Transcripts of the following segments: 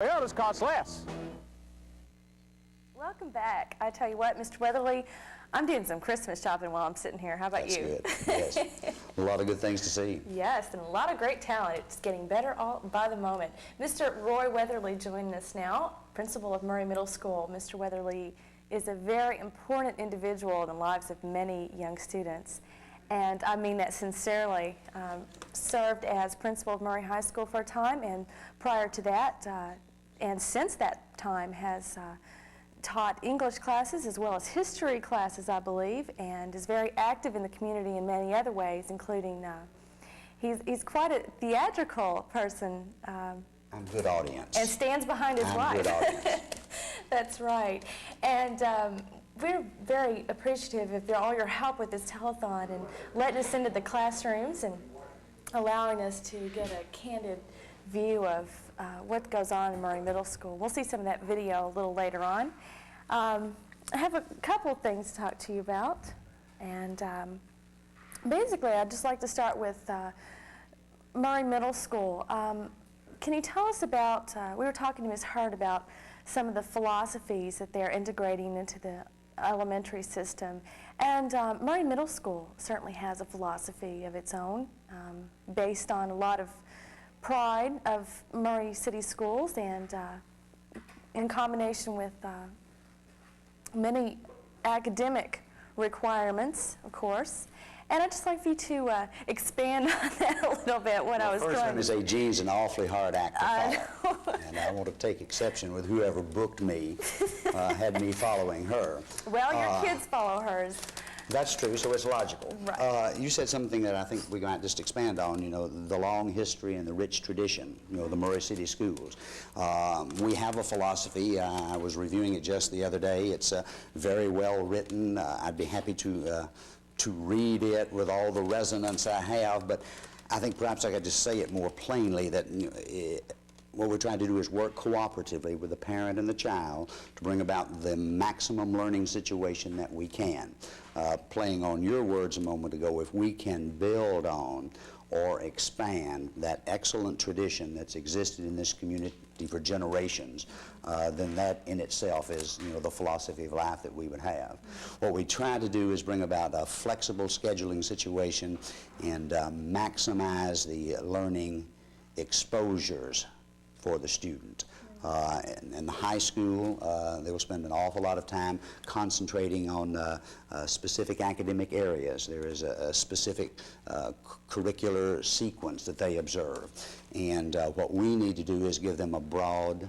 Toyotas cost less. Welcome back. I tell you what, Mr. Weatherly, I'm doing some Christmas shopping while I'm sitting here. How about you? That's good. Yes. A lot of good things to see. Yes, and a lot of great talent. It's getting better all by the moment. Mr. Roy Weatherly joining us now, principal of Murray Middle School. Mr. Weatherly is a very important individual in the lives of many young students. And I mean that sincerely. Served as principal of Murray High School for a time, and prior to that, and since that time, has taught English classes as well as history classes, I believe, and is very active in the community in many other ways, including he's quite a theatrical person. I'm good audience. And stands behind his wife. Good audience. That's right. And we're very appreciative of all your help with this telethon and letting us into the classrooms and allowing us to get a candid view of what goes on in Murray Middle School. We'll see some of that video a little later on. I have a couple of things to talk to you about, and basically I'd just like to start with Murray Middle School. Can you tell us about, we were talking to Ms. Hurd about some of the philosophies that they're integrating into the elementary system, and Murray Middle School certainly has a philosophy of its own based on a lot of pride of Murray City Schools, and in combination with many academic requirements, of course. And I'd just like for you to expand on that a little bit, what I was First, let me say, Gene's an awfully hard act to follow. And I want to take exception with whoever booked me, had me following her. Well, your kids follow hers. That's true, so it's logical. Right. You said something that I think we're going to just expand on, you know, the long history and the rich tradition, you know, the Murray City Schools. We have a philosophy. I was reviewing it just the other day. It's very well written. I'd be happy to read it with all the resonance I have, but I think perhaps I could just say it more plainly that what we're trying to do is work cooperatively with the parent and the child to bring about the maximum learning situation that we can. Playing on your words a moment ago, if we can build on or expand that excellent tradition that's existed in this community for generations, then that in itself is, you know, the philosophy of life that we would have. What we try to do is bring about a flexible scheduling situation and maximize the learning exposures for the student. In the high school, they will spend an awful lot of time concentrating on specific academic areas. There is a specific curricular sequence that they observe. And what we need to do is give them a broad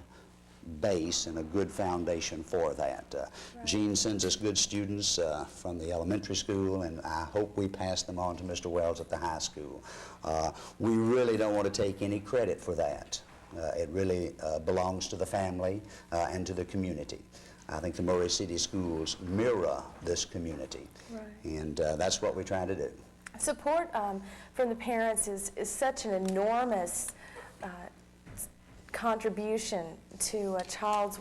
base and a good foundation for that. Right. Gene sends us good students from the elementary school, and I hope we pass them on to Mr. Wells at the high school. We really don't want to take any credit for that. It really belongs to the family and to the community. I think the Murray City Schools mirror this community, right. And that's what we're trying to do. Support from the parents is such an enormous contribution to a child's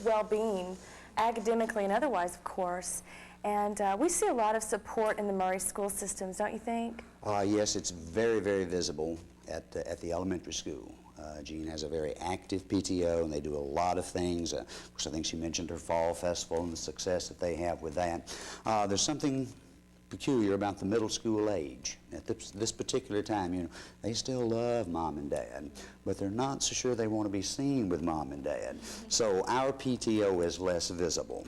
well-being, academically and otherwise, of course. And we see a lot of support in the Murray school systems, don't you think? Yes, it's very, very visible at the elementary school. Jean has a very active PTO, and they do a lot of things. Of course, I think she mentioned her fall festival and the success that they have with that. There's something peculiar about the middle school age. At this particular time, you know, they still love mom and dad, but they're not so sure they want to be seen with mom and dad. So our PTO is less visible.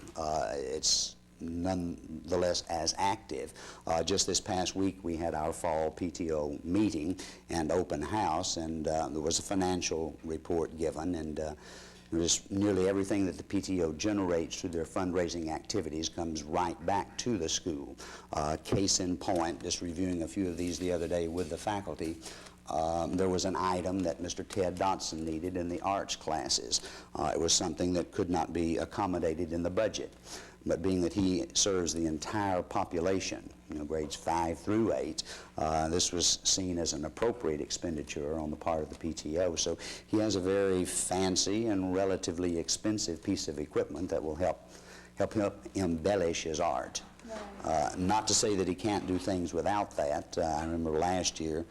It's nonetheless as active. Just this past week we had our fall PTO meeting and open house, and there was a financial report given, and just nearly everything that the PTO generates through their fundraising activities comes right back to the school. Case in point, just reviewing a few of these the other day with the faculty, there was an item that Mr. Ted Dotson needed in the arts classes. It was something that could not be accommodated in the budget. But being that he serves the entire population, you know, grades 5 through 8, this was seen as an appropriate expenditure on the part of the PTO. So he has a very fancy and relatively expensive piece of equipment that will help him embellish his art. Right. Not to say that he can't do things without that. I remember last year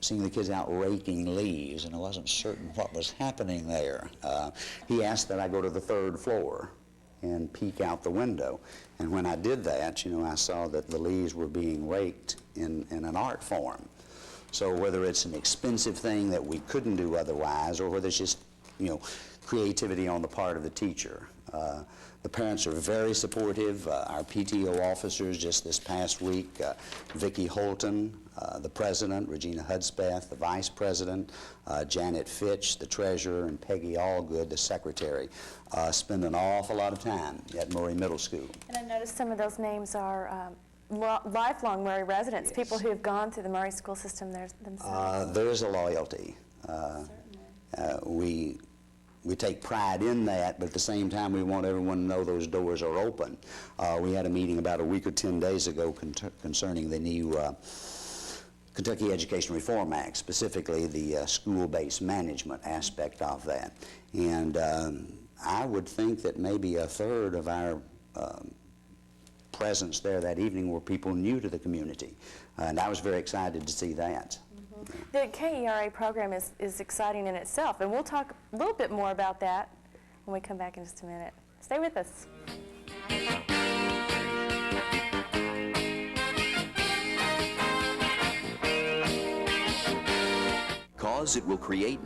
seeing the kids out raking leaves, and I wasn't certain what was happening there. He asked that I go to the 3rd floor and peek out the window. And when I did that, you know, I saw that the leaves were being raked in an art form. So whether it's an expensive thing that we couldn't do otherwise, or whether it's just, you know, creativity on the part of the teacher. The parents are very supportive. Our PTO officers just this past week, Vicki Holton, the president, Regina Hudspeth, the vice president, Janet Fitch, the treasurer, and Peggy Allgood, the secretary, spend an awful lot of time at Murray Middle School. And I noticed some of those names are lifelong Murray residents, Yes. people who have gone through the Murray school system themselves. There is a loyalty. We take pride in that, but at the same time, we want everyone to know those doors are open. We had a meeting about a week or 10 days ago concerning the new Kentucky Education Reform Act, specifically the school-based management aspect of that. And I would think that maybe a third of our presence there that evening were people new to the community. And I was very excited to see that. The KERA program is exciting in itself, and we'll talk a little bit more about that when we come back in just a minute. Stay with us. Cause it will create